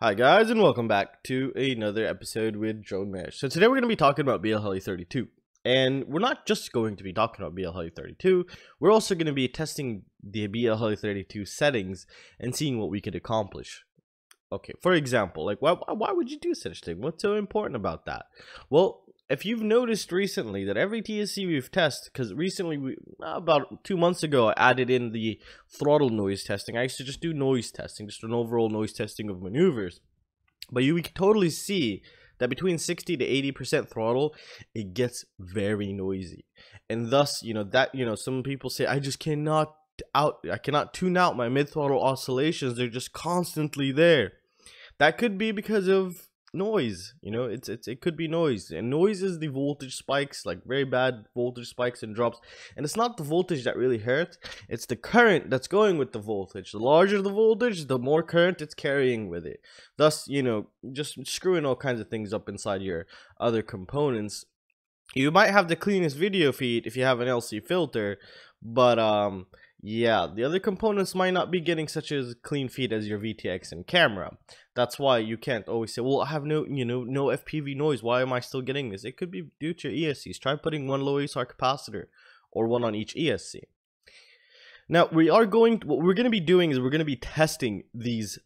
Hi guys, and welcome back to another episode with Drone Mesh. So today we're going to be talking about BLHeli32. And we're not just going to be talking about BLHeli32, we're also going to be testing the BLHeli32 settings and seeing what we could accomplish. Okay, for example, like why would you do such a thing? What's so important about that? Well, if you've noticed recently that every TSC we've tested, because recently, about 2 months ago, I added in the throttle noise testing. I used to just do noise testing, just an overall noise testing of maneuvers. But we can totally see that between 60 to 80% throttle, it gets very noisy. And thus, some people say, I cannot tune out my mid-throttle oscillations. They're just constantly there. That could be because of noise. It could be noise, and noise is the voltage spikes, like very bad voltage spikes and drops. And it's not the voltage that really hurts, it's the current that's going with the voltage. The larger the voltage, the more current it's carrying with it, thus just screwing all kinds of things up inside your other components. You might have the cleanest video feed if you have an LC filter, but yeah, the other components might not be getting such a clean feed as your VTX and camera. That's why you can't always say, well, I have no FPV noise, why am I still getting this? It could be due to your ESCs. Try putting one low ASR capacitor or one on each ESC. Now, what we're going to be doing is we're going to be testing these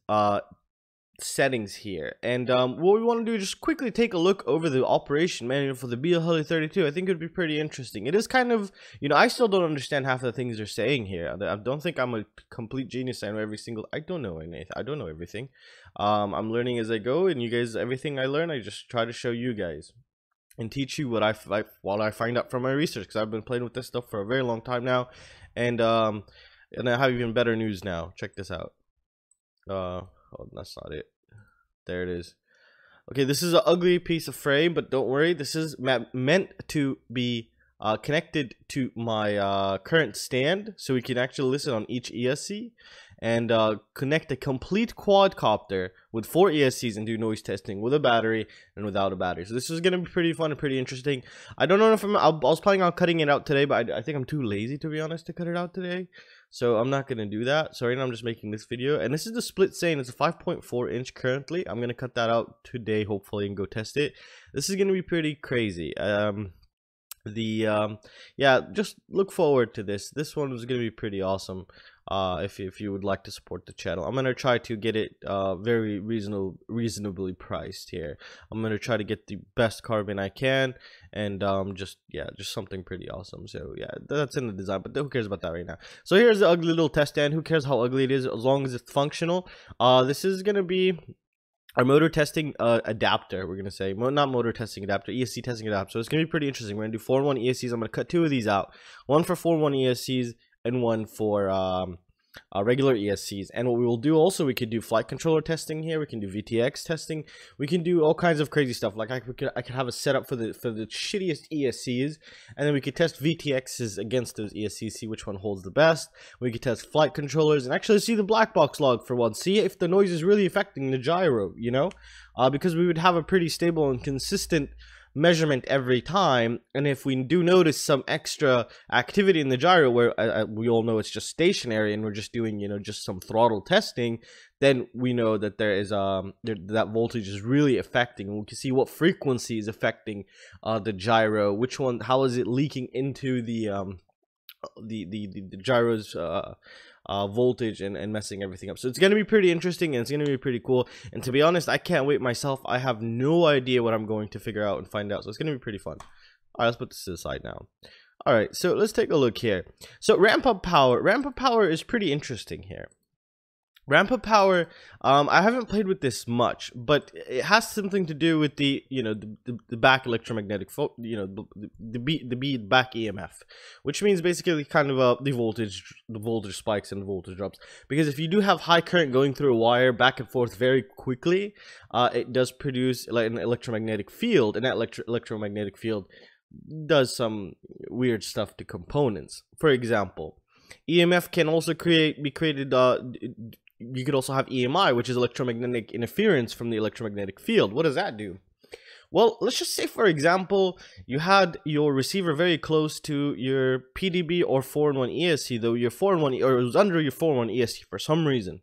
settings here, and what we want to do is just quickly take a look over the operation manual for the BLHeli32. I think it would be pretty interesting. It is kind of, I still don't understand half the things they're saying here. I don't think I'm a complete genius. I know I don't know anything. I don't know everything. I'm learning as I go, and you guys, everything I learn, I just try to show you guys and teach you what I find out from my research, because I've been playing with this stuff for a very long time now, and I have even better news now. Check this out. Oh, that's not it. There it is. Okay, this is an ugly piece of frame, but don't worry. This is meant to be connected to my current stand, so we can actually listen on each ESC and connect a complete quadcopter with 4 ESCs and do noise testing with a battery and without a battery. So this is going to be pretty fun and pretty interesting. I don't know if I was planning on cutting it out today, but I think I'm too lazy, to be honest, to cut it out today. So I'm not going to do that. So right now I'm just making this video. And this is the split saying it's a 5.4 inch currently. I'm going to cut that out today, hopefully, and go test it. This is going to be pretty crazy. Yeah, just look forward to this. This one is going to be pretty awesome. If you would like to support the channel, I'm gonna try to get it very reasonably priced here. I'm gonna try to get the best carbon I can, and just something pretty awesome. So yeah, that's in the design, but who cares about that right now? So here's the ugly little test stand. Who cares how ugly it is, as long as it's functional. This is gonna be our motor testing adapter. We're gonna say not motor testing adapter, ESC testing adapter. So it's gonna be pretty interesting. We're gonna do 4-in-1 ESCs. I'm gonna cut 2 of these out, one for 4-in-1 ESCs and one for regular ESCs. And what we will do also, we could do flight controller testing here, we can do VTX testing, we can do all kinds of crazy stuff. Like I could have a setup for the shittiest ESCs, and then we could test VTXs against those ESCs, see which one holds the best. We could test flight controllers and actually see the black box log for one, see if the noise is really affecting the gyro, because we would have a pretty stable and consistent measurement every time. And if we do notice some extra activity in the gyro, where we all know it's just stationary and we're just doing just some throttle testing, then we know that there is that voltage is really affecting, and we can see what frequency is affecting the gyro, which one, how is it leaking into the gyro's voltage and messing everything up. So it's going to be pretty interesting, and it's going to be pretty cool. And to be honest, I can't wait myself. I have no idea what I'm going to figure out and find out. So it's going to be pretty fun. All right, let's put this to the side now. All right, so let's take a look here. So ramp up power is pretty interesting here. Ramp up power, I haven't played with this much, but it has something to do with the the back electromagnetic, the back EMF, which means basically kind of the voltage spikes and the voltage drops. Because if you do have high current going through a wire back and forth very quickly, it does produce like an electromagnetic field, and that electromagnetic field does some weird stuff to components. For example, EMF can also be created. You could also have EMI, which is electromagnetic interference from the electromagnetic field. What does that do? Well, let's just say, for example, you had your receiver very close to your PDB or 4-in-1 ESC, though your 4-in-1, or it was under your 4-in-1 ESC for some reason,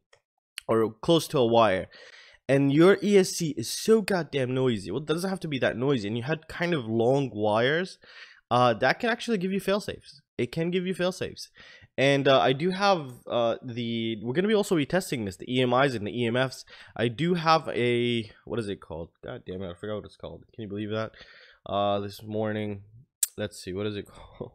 or close to a wire. and your ESC is so goddamn noisy. Well, it doesn't have to be that noisy, and you had kind of long wires, that can actually give you failsafes. It can give you failsafes. And I do have we're going to be also be testing this, the EMIs and the EMFs. I do have a, what is it called? God damn it, I forgot what it's called. Can you believe that? This morning, let's see, what is it called?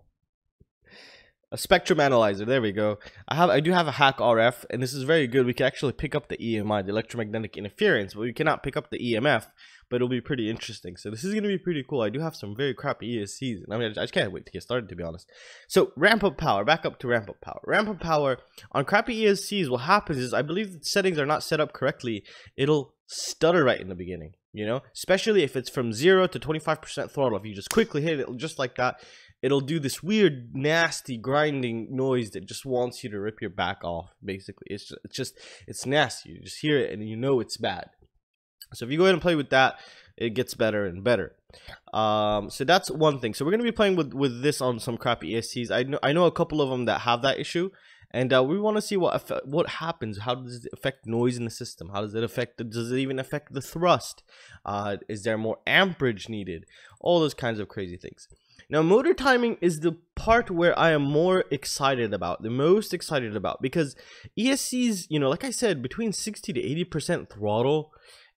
A spectrum analyzer. There we go. I do have a Hakcrc, and this is very good. We can actually pick up the EMI, the electromagnetic interference, but we cannot pick up the EMF. But it'll be pretty interesting. So this is gonna be pretty cool. I do have some very crappy ESCs, and I mean, I just can't wait to get started, to be honest. So ramp up power. Back up to ramp up power. Ramp up power on crappy ESCs. What happens is, I believe the settings are not set up correctly. It'll stutter right in the beginning. You know, especially if it's from 0 to 25% throttle. If you just quickly hit it just like that, it'll do this weird, nasty grinding noise that just wants you to rip your back off. Basically, it's nasty. You just hear it and you know it's bad. So if you go ahead and play with that, it gets better and better. So that's one thing. So we're gonna be playing with this on some crappy ESCs. I know a couple of them that have that issue, and we want to see what happens. How does it affect noise in the system? How does it affect? Does it even affect the thrust? Is there more amperage needed? All those kinds of crazy things. Now, motor timing is the part where I am more excited about, the most excited about, because ESCs, you know, like I said, between 60 to 80% throttle,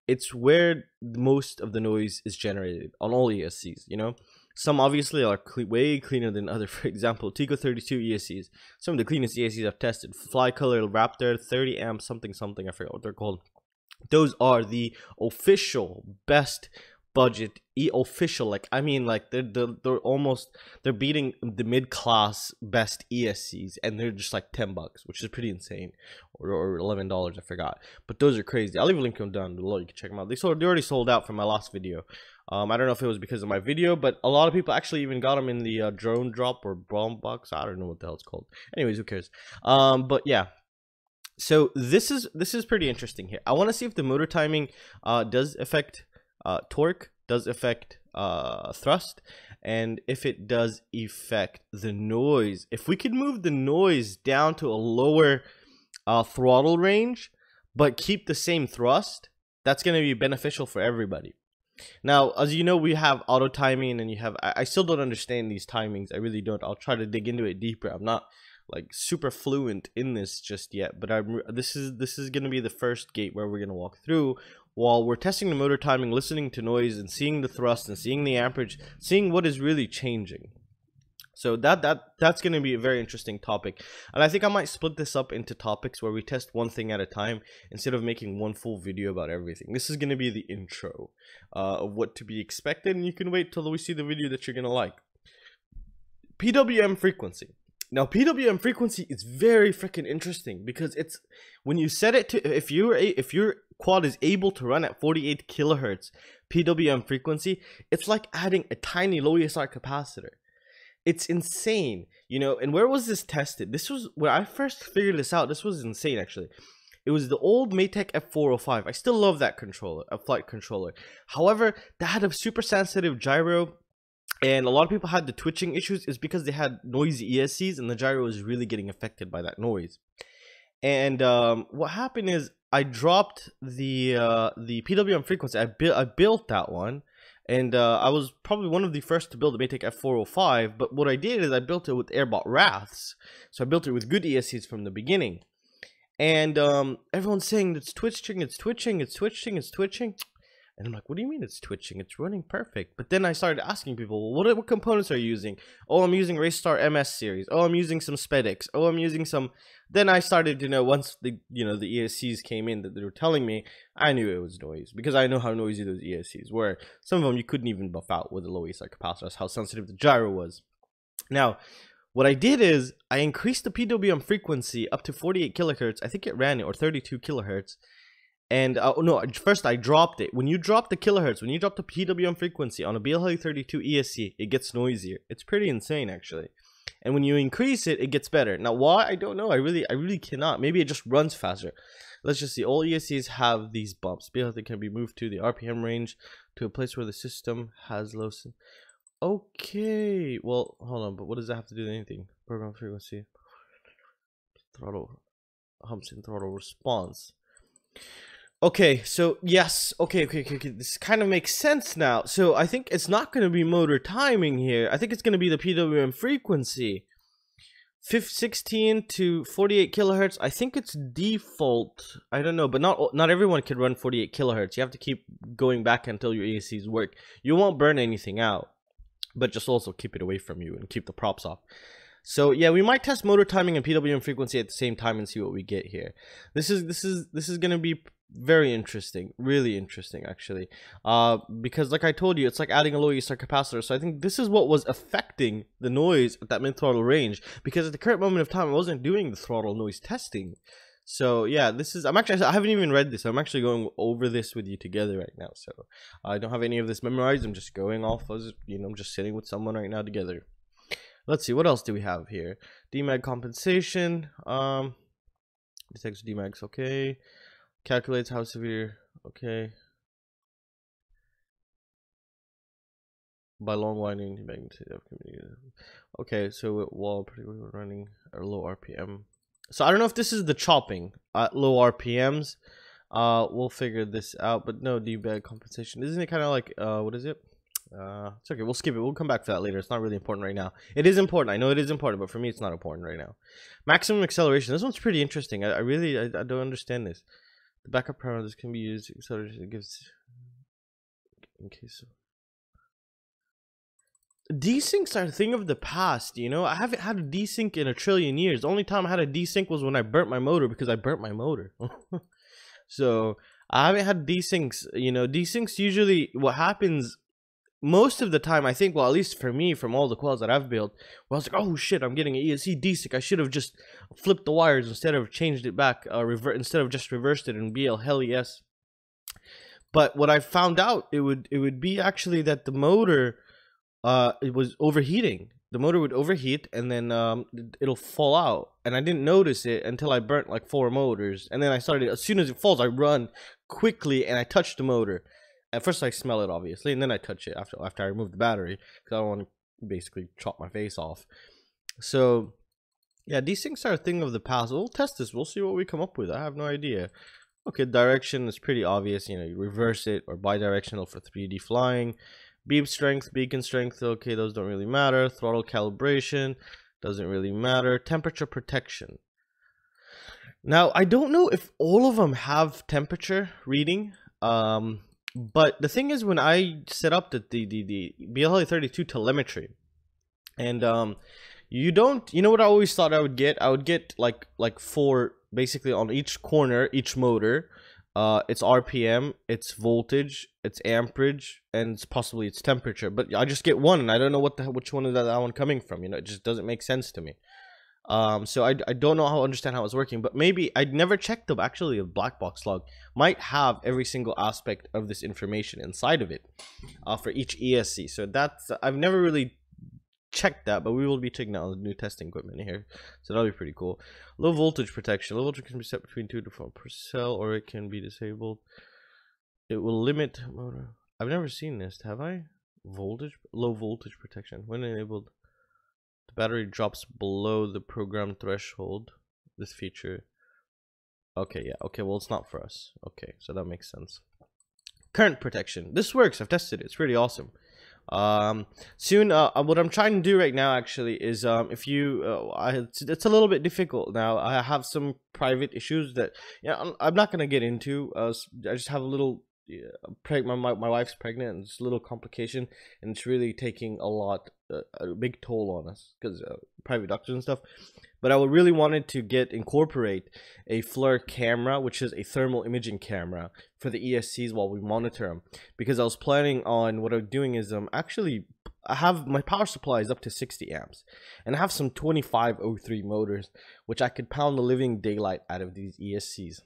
it's where most of the noise is generated on all ESCs. You know, some obviously are way cleaner than other. For example, Tico 32 ESCs, some of the cleanest ESCs I've tested. Fly Color Raptor 30 amp something, I forgot what they're called. Those are the official best budget official, like, I mean, like, they're beating the mid-class best ESCs, and they're just like $10, which is pretty insane, or $11, I forgot. But those are crazy. I'll leave a link to them down below. You can check them out. They already sold out from my last video. I don't know if it was because of my video, but a lot of people actually even got them in the drone drop or bomb box. I don't know what the hell it's called. Anyways, who cares? But yeah. So this is pretty interesting here. I want to see if the motor timing does affect torque, does affect thrust, and if it does affect the noise. If we could move the noise down to a lower throttle range but keep the same thrust, that's going to be beneficial for everybody. Now, as you know, we have auto timing, and you have, I still don't understand these timings. I really don't. I'll try to dig into it deeper. I'm not like super fluent in this just yet, but this is going to be the first gate where we're going to walk through while we're testing the motor timing, listening to noise, and seeing the thrust, and seeing the amperage, seeing what is really changing. So that's going to be a very interesting topic, and I think I might split this up into topics where we test one thing at a time instead of making one full video about everything. This is going to be the intro of what to be expected, and you can wait till we see the video that you're going to like. Pwm frequency. Now, Pwm frequency is very freaking interesting, because it's when you set it to, if your quad is able to run at 48 kilohertz Pwm frequency, it's like adding a tiny low ESR capacitor. It's insane, you know. And where was this tested? This was where I first figured this out. This was insane, actually. It was the old Maytech F405. I still love that controller, a flight controller. However, that had a super sensitive gyro, and a lot of people had the twitching issues. Is because they had noisy ESCs, and the gyro was really getting affected by that noise. And what happened is I dropped the Pwm frequency. I built that one. And I was probably one of the first to build a Maytech F405, but what I did is I built it with airbot Wraths. So I built it with good ESCs from the beginning. And everyone's saying it's twitching, it's twitching, it's twitching, it's twitching. And I'm like, what do you mean it's twitching? It's running perfect. But then I started asking people, well, what components are you using? Oh, I'm using Raystar MS series. Oh, I'm using some Spedix. Oh, I'm using some. Then I started to know, once the the ESCs came in that they were telling me, I knew it was noise, because I know how noisy those ESCs were. Some of them you couldn't even buff out with a low ESR capacitor. That's how sensitive the gyro was. Now, what I did is I increased the Pwm frequency up to 48 kilohertz. I think it ran it, or 32 kilohertz. And no, first I dropped it. When you drop the kilohertz, when you drop the Pwm frequency on a BLH32 ESC, it gets noisier. It's pretty insane, actually. And when you increase it, it gets better. Now, why? I don't know. I really cannot. Maybe it just runs faster. Let's just see. All ESCs have these bumps. BLH can be moved to the RPM range to a place where the system has low. Okay. Well, hold on. But what does that have to do with anything? Program frequency, throttle, humps in throttle response. Okay, so yes, okay, this kind of makes sense now. So I think it's not going to be motor timing here. I think it's going to be the Pwm frequency. 16 to 48 kilohertz. I think it's default. I don't know, but not everyone can run 48 kilohertz. You have to keep going back until your ESCs work. You won't burn anything out, but just also keep it away from you and keep the props off. So yeah, we might test motor timing and Pwm frequency at the same time and see what we get here. This is gonna be very interesting, really interesting actually, because like I told you, it's like adding a low ESR capacitor. So I think this is what was affecting the noise at that mid throttle range, because at the current moment of time I wasn't doing the throttle noise testing. So yeah, I haven't even read this. I'm actually going over this with you together right now. So I don't have any of this memorized. I'm just going off as, you know, I'm just sitting with someone right now together. Let's see, what else do we have here? Demag compensation. Detects demags, okay. Calculates how severe, okay. By long winding demag. Okay, so while particularly running at low RPM. So I don't know if this is the chopping at low RPMs. We'll figure this out, but no demag compensation. Isn't it kind of like what is it? It's okay, we'll skip it. We'll come back to that later. It's not really important right now. It is important, I know it is important, but for me it's not important right now. Maximum acceleration, this one's pretty interesting. I don't understand this. The backup parameters can be used. Acceleration, it gives in case of desyncs are a thing of the past, you know. I haven't had a desync in a trillion years. The only time I had a desync was when I burnt my motor, because I burnt my motor. So I haven't had desyncs, you know. Desyncs usually, what happens most of the time, I think, well, at least for me, from all the quals that I've built, where I was like, oh shit, I'm getting an ESC desync. I should have just flipped the wires instead of changed it back, instead of just reversed it in BL hell yes. But what I found out, it would be actually that the motor, it was overheating. The motor would overheat and then it'll fall out, and I didn't notice it until I burnt like 4 motors, and then I started, as soon as it falls, I run quickly and I touch the motor. At first I smell it, obviously, and then I touch it after I remove the battery, because I don't want to basically chop my face off. So yeah, these things are a thing of the past. We'll test this, we'll see what we come up with. I have no idea. Okay, direction is pretty obvious, you know, you reverse it, or bidirectional for 3D flying. Beam strength, beacon strength, okay, those don't really matter. Throttle calibration doesn't really matter. Temperature protection. Now I don't know if all of them have temperature reading, but the thing is, when I set up the BLHeli32 telemetry, and you know what I always thought I would get? I would get like 4, basically on each corner, each motor, its RPM, its voltage, its amperage, and possibly its temperature. But I just get one, and I don't know which one is that one coming from. You know, it just doesn't make sense to me. So I don't know understand how it's working, but maybe I'd never checked them. Actually, a black box log might have every single aspect of this information inside of it, for each ESC. So that's, I've never really checked that, but we will be checking out the new testing equipment here, so that'll be pretty cool. Low voltage protection. Low voltage can be set between 2 to 4 per cell, or it can be disabled. It will limit motor. I've never seen this, have I? Low voltage protection when enabled. The battery drops below the program threshold. This feature. Okay, yeah. Okay, well, it's not for us. Okay, so that makes sense. Current protection. This works. I've tested it. It's pretty awesome. Soon, what I'm trying to do right now actually is, if you, it's a little bit difficult now. I have some private issues that, I'm not gonna get into. I just have a little. My wife's pregnant, and it's a little complication, and it's really taking a big toll on us, because private doctors and stuff. But I really wanted to incorporate a FLIR camera, which is a thermal imaging camera, for the ESCs while we monitor them, because I was planning on, what I'm doing is actually I have my power supply is up to 60 amps, and I have some 2503 motors, which I could pound the living daylight out of these ESCs.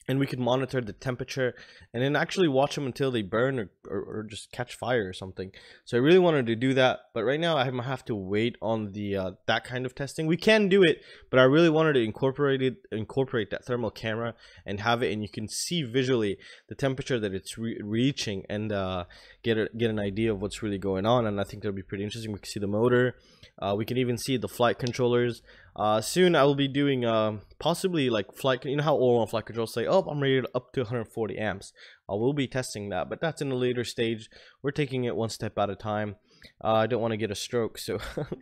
And we could monitor the temperature and then actually watch them until they burn or just catch fire or something. So I really wanted to do that, but right now I have to wait on the that kind of testing. We can do it, but I really wanted to incorporate that thermal camera and have it, and you can see visually the temperature that it's reaching, and get an idea of what's really going on. And I think that'll be pretty interesting. We can see the motor. We can even see the flight controllers. Soon I will be doing possibly like flight. You know how all on flight control say, "Oh, I'm rated up to 140 amps." We'll be testing that, but that's in a later stage. We're taking it one step at a time. I don't want to get a stroke, so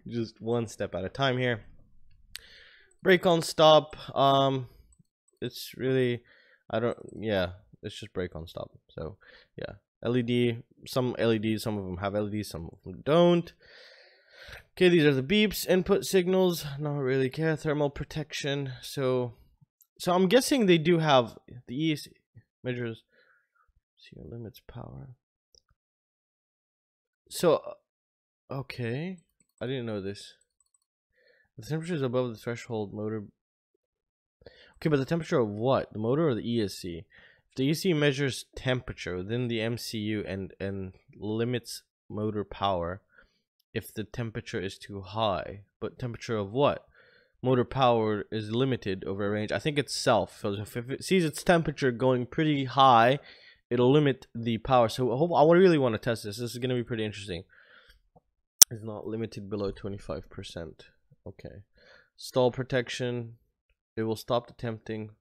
just one step at a time here. Brake on stop. It's really, it's just brake on stop. So yeah, LED. Some LEDs, some of them have LEDs, some of them don't. Okay, these are the beeps, input signals, not really care, thermal protection. So I'm guessing they do have the ESC measures, limits power. So, okay, I didn't know this. The temperature is above the threshold motor. Okay, but the temperature of what? The motor or the ESC? If the ESC measures temperature within the MCU and limits motor power, if the temperature is too high, but temperature of what? Motor power is limited over a range. I think it's self. So if it sees its temperature going pretty high, it'll limit the power. So I really want to test this. This is going to be pretty interesting. It's not limited below 25%. Okay. Stall protection. It will stop attempting.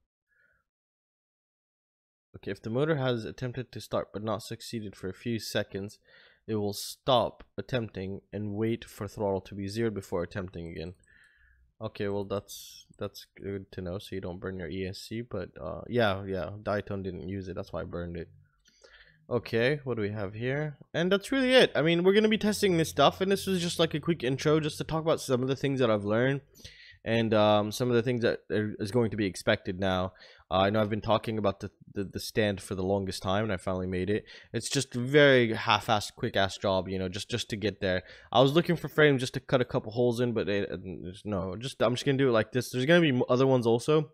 Okay, if the motor has attempted to start but not succeeded for a few seconds, it will stop attempting and wait for throttle to be zeroed before attempting again. Okay, well that's good to know, so you don't burn your ESC. But yeah, Diatone didn't use it, that's why I burned it. Okay, what do we have here? And that's really it. I mean, we're gonna be testing this stuff, and this was just like a quick intro just to talk about some of the things that I've learned and some of the things that is going to be expected now. I know I've been talking about the stand for the longest time, and I finally made it. It's just a very half-assed, quick-ass job, you know, just to get there. I was looking for frames just to cut a couple holes in, but no, I'm just gonna do it like this. There's gonna be other ones also.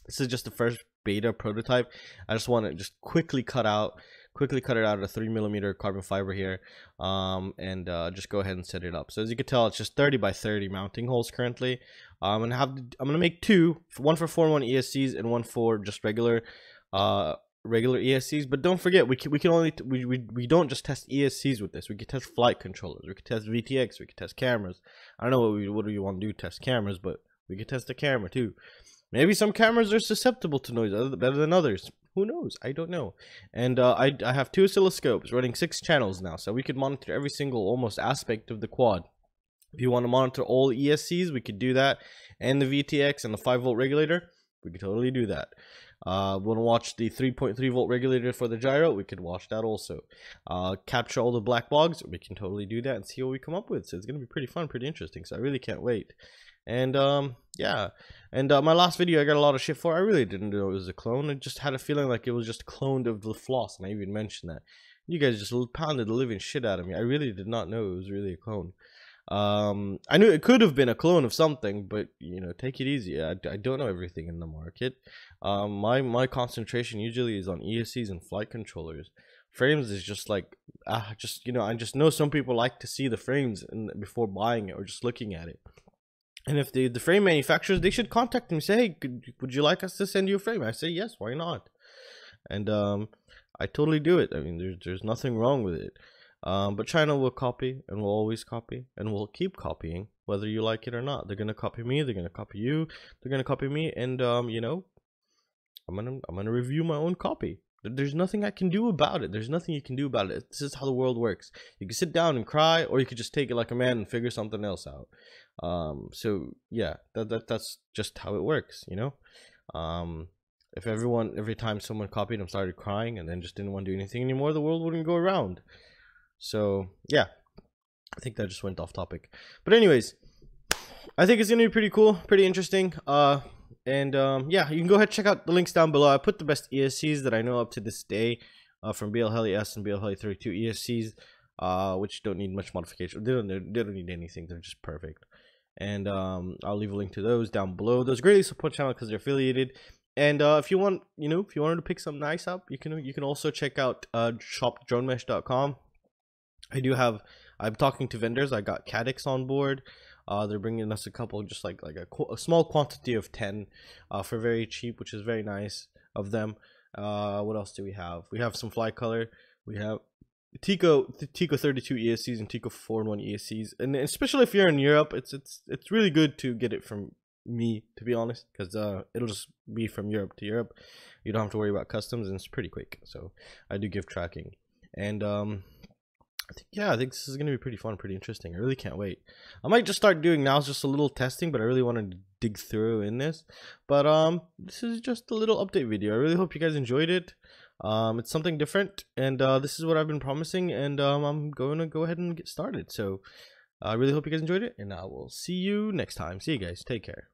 This is just the first beta prototype. I just want to just quickly cut it out of a 3mm carbon fiber here, and just go ahead and set it up. So as you can tell, it's just 30 by 30 mounting holes currently. I'm gonna make two, one for 4-in-1 ESCs and one for just regular ESCs. But don't forget, we don't just test ESCs with this. We can test flight controllers, we can test VTX, we can test cameras. I don't know what we want to do, test cameras, but we can test the camera too. Maybe some cameras are susceptible to noise better than others. Who knows? I don't know. And I have 2 oscilloscopes running 6 channels now, so we could monitor every single almost aspect of the quad. If you want to monitor all ESCs, we could do that, and the VTX and the 5-volt regulator, we could totally do that. Want to watch the 3.3-volt regulator for the gyro? We could watch that also. Capture all the black bogs? We can totally do that and see what we come up with. So it's going to be pretty fun, pretty interesting. So I really can't wait. And yeah, and my last video I got a lot of shit for. I really didn't know it was a clone. I just had a feeling like it was just cloned of the floss, and I even mentioned that. You guys just pounded the living shit out of me. I really did not know it was really a clone. I knew it could have been a clone of something, but you know, take it easy. I don't know everything in the market. My concentration usually is on ESCs and flight controllers. Frames is just like you know, I just know some people like to see the frames before buying it or just looking at it. And if the frame manufacturers, they should contact me and say, hey, would you like us to send you a frame? I say yes, why not? And I totally do it. I mean, there's nothing wrong with it. But China will copy, and will always copy, and will keep copying, whether you like it or not. They're gonna copy me, they're gonna copy you, they're gonna copy me, and you know, I'm gonna review my own copy. There's nothing I can do about it. There's nothing you can do about it. This is how the world works. You can sit down and cry, or you could just take it like a man and figure something else out. So yeah, that's just how it works, you know. If every time someone copied them started crying and then just didn't want to do anything anymore, the world wouldn't go around. So yeah, I think that just went off topic. But anyways, I think it's gonna be pretty cool, pretty interesting. Yeah, you can go ahead and check out the links down below. I put the best ESCs that I know up to this day, from BL Heli S and BL Heli 32 ESCs, which don't need much modification. They don't need anything. They're just perfect. And I'll leave a link to those down below. Those greatly support the channel because they're affiliated. And if you want, you know, if you wanted to pick something nice up, you can also check out shop.dronemesh.com. I'm talking to vendors. I got Hakcrc on board. They're bringing us a couple, just like a small quantity of 10 for very cheap, which is very nice of them. What else do we have? We have some fly color. We have Tico 32 ESCs and Tico 4-in-1 ESCs, and especially if you're in Europe, it's really good to get it from me, to be honest, because it'll just be from Europe to Europe. You don't have to worry about customs, and it's pretty quick. So I do give tracking, and I think this is gonna be pretty fun, pretty interesting. I really can't wait. I might just start doing now just a little testing, but I really want to dig through in this. But this is just a little update video. I really hope you guys enjoyed it. It's something different, and this is what I've been promising, and I'm going to go ahead and get started. So I really hope you guys enjoyed it, and I will see you next time. See you guys. Take care.